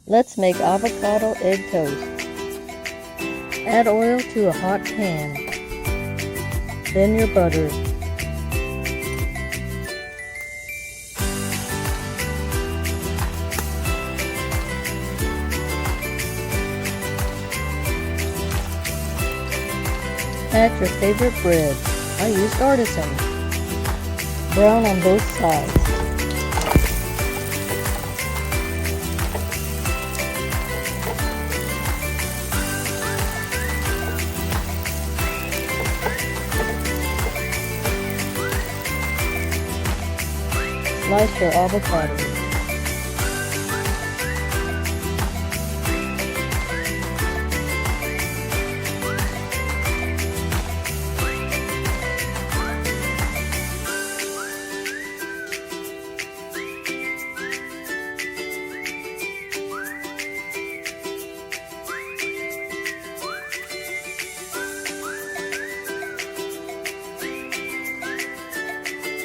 Let's make avocado egg toast. Add oil to a hot pan. Then your butter. Add your favorite bread. I used Artisan. Brown on both sides. Slice your avocado.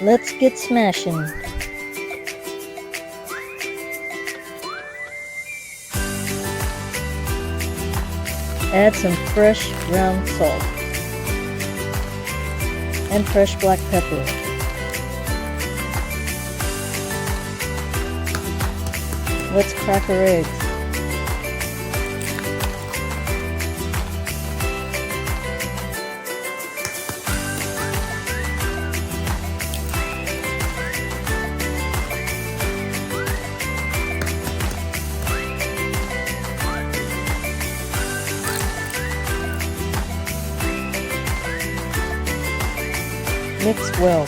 Let's get smashing. Add some fresh ground salt and fresh black pepper. Let's crack our eggs. Mix well.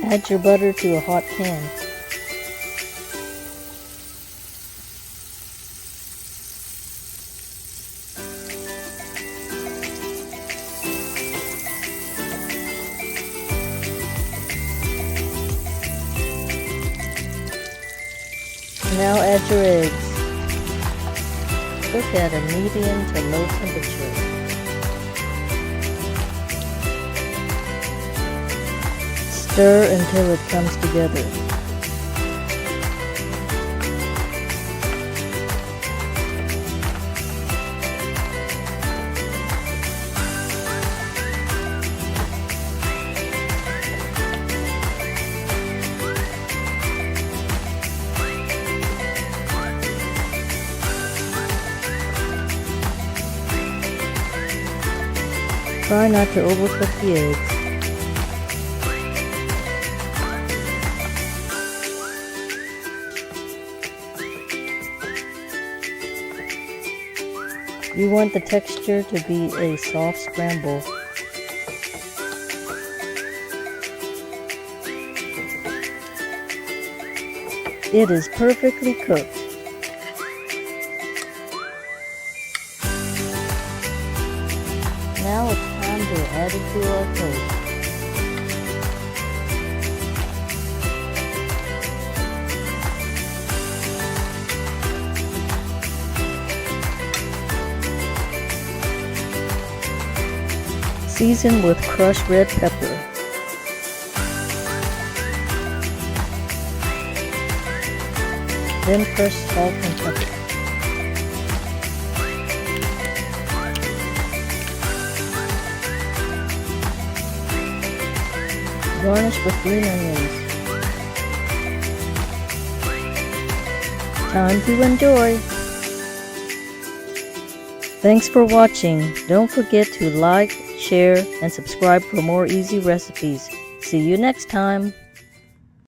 Add your butter to a hot pan. Now add your eggs. Cook at a medium to low temperature. Stir until it comes together. Try not to overcook the eggs. You want the texture to be a soft scramble. It is perfectly cooked. Now it's time to add it to our toast. Season with crushed red pepper. Then crushed salt and pepper. Garnish with green onions. Time to enjoy! Thanks for watching. Don't forget to like, share, and subscribe for more easy recipes. See you next time!